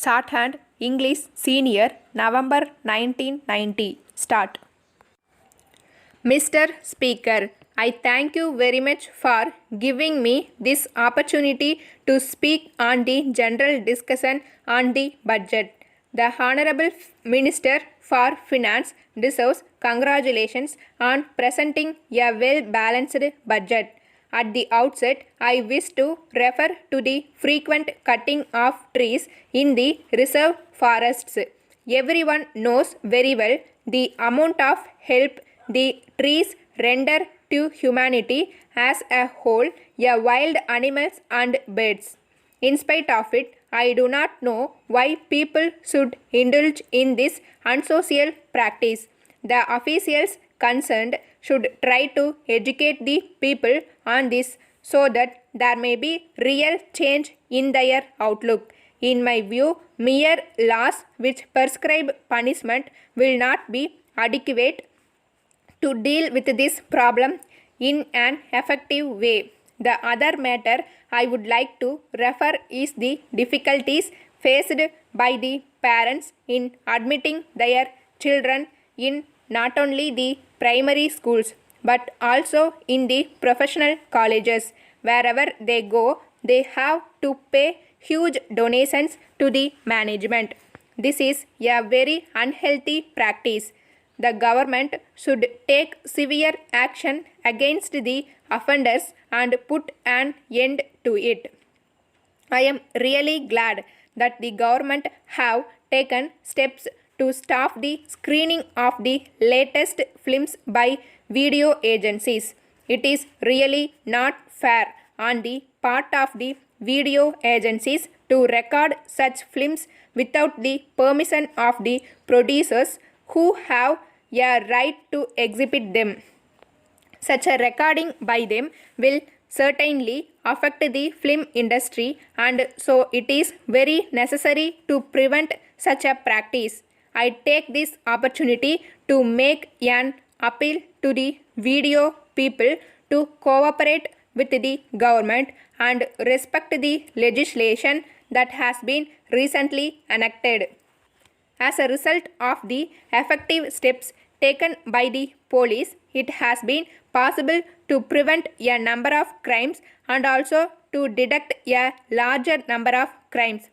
Shorthand English Senior, November 1990. Start. Mr. Speaker, I thank you very much for giving me this opportunity to speak on the general discussion on the budget. The Honorable Minister for Finance deserves congratulations on presenting a well-balanced budget. At the outset, I wish to refer to the frequent cutting of trees in the reserve forests. Everyone knows very well the amount of help the trees render to humanity as a whole, wild animals and birds. In spite of it, I do not know why people should indulge in this unsocial practice. The officials concerned should try to educate the people on this so that there may be real change in their outlook. In my view, mere laws which prescribe punishment will not be adequate to deal with this problem in an effective way. The other matter I would like to refer is the difficulties faced by the parents in admitting their children in not only the primary schools but also in the professional colleges. Wherever they go, they have to pay huge donations to the management. This is a very unhealthy practice. The government should take severe action against the offenders and put an end to it. I am really glad that the government have taken steps to stop the screening of the latest films by video agencies. It is really not fair on the part of the video agencies to record such films without the permission of the producers who have a right to exhibit them. Such a recording by them will certainly affect the film industry, and so it is very necessary to prevent such a practice. I take this opportunity to make an appeal to the video people to cooperate with the government and respect the legislation that has been recently enacted. As a result of the effective steps taken by the police, it has been possible to prevent a number of crimes and also to detect a larger number of crimes.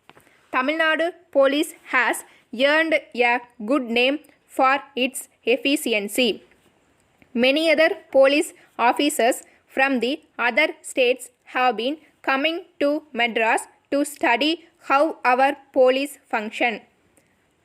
Tamil Nadu police has earned a good name for its efficiency. Many other police officers from the other states have been coming to Madras to study how our police function.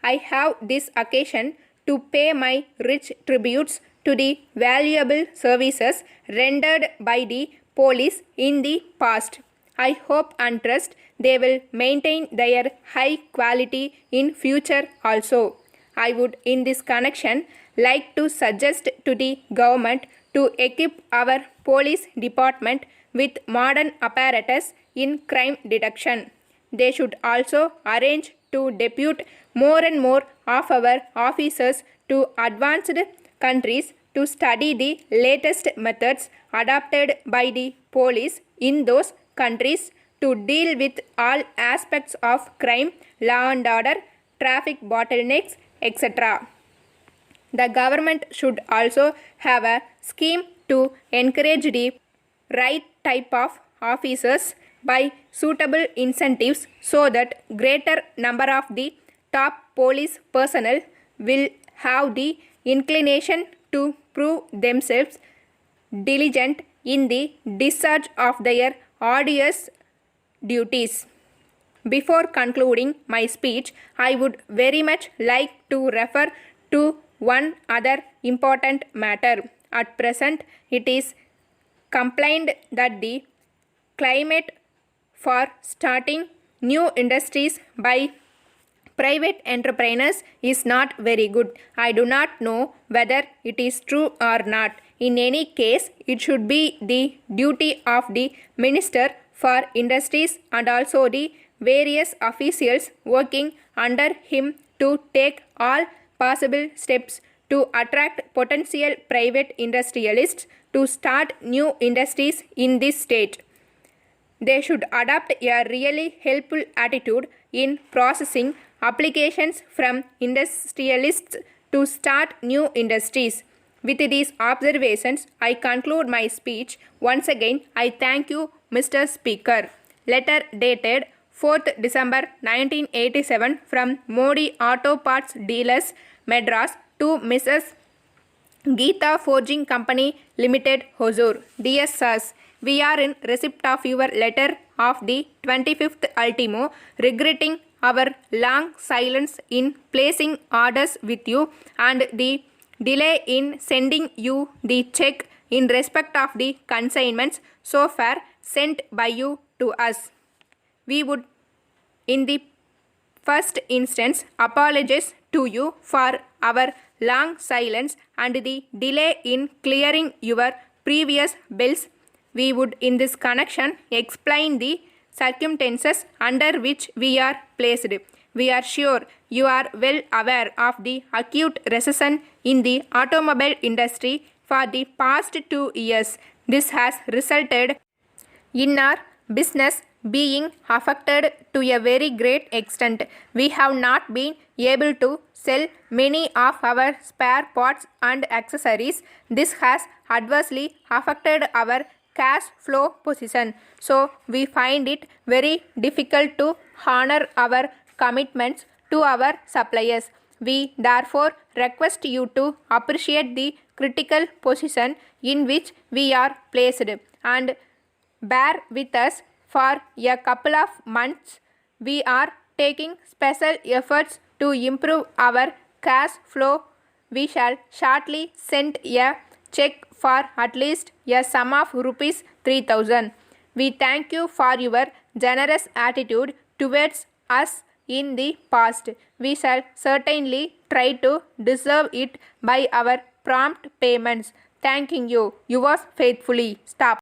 I have this occasion to pay my rich tributes to the valuable services rendered by the police in the past. I hope and trust they will maintain their high quality in future also. I would in this connection like to suggest to the government to equip our police department with modern apparatus in crime detection. They should also arrange to depute more and more of our officers to advanced countries to study the latest methods adopted by the police in those countries to deal with all aspects of crime, law and order, traffic bottlenecks, etc. The government should also have a scheme to encourage the right type of officers by suitable incentives so that greater number of the top police personnel will have the inclination to prove themselves diligent in the discharge of their arduous duties. Before concluding my speech, I would very much like to refer to one other important matter. At present, it is complained that the climate for starting new industries by private entrepreneurs is not very good. I do not know whether it is true or not. In any case, it should be the duty of the Minister for Industries and also the various officials working under him to take all possible steps to attract potential private industrialists to start new industries in this state. They should adopt a really helpful attitude in processing applications from industrialists to start new industries. With these observations, I conclude my speech. Once again, I thank you, Mr. Speaker. Letter dated 4th December 1987 from Modi Auto Parts Dealers, Madras to Mrs. Geeta Forging Company Limited, Hosur. Dear Sirs, we are in receipt of your letter of the 25th ultimo, regretting our long silence in placing orders with you and the delay in sending you the check in respect of the consignments so far sent by you to us. We would, in the first instance, apologize to you for our long silence and the delay in clearing your previous bills. We would in this connection explain the circumstances under which we are placed. We are sure you are well aware of the acute recession in the automobile industry for the past 2 years. This has resulted in our business being affected to a very great extent. We have not been able to sell many of our spare parts and accessories. This has adversely affected our cash flow position. So we find it very difficult to honor our commitments to our suppliers. We therefore request you to appreciate the critical position in which we are placed and bear with us for a couple of months. We are taking special efforts to improve our cash flow. We shall shortly send a check for at least a sum of rupees 3,000. We thank you for your generous attitude towards us in the past. We shall certainly try to deserve it by our prompt payments. Thanking you. Yours faithfully. Stop.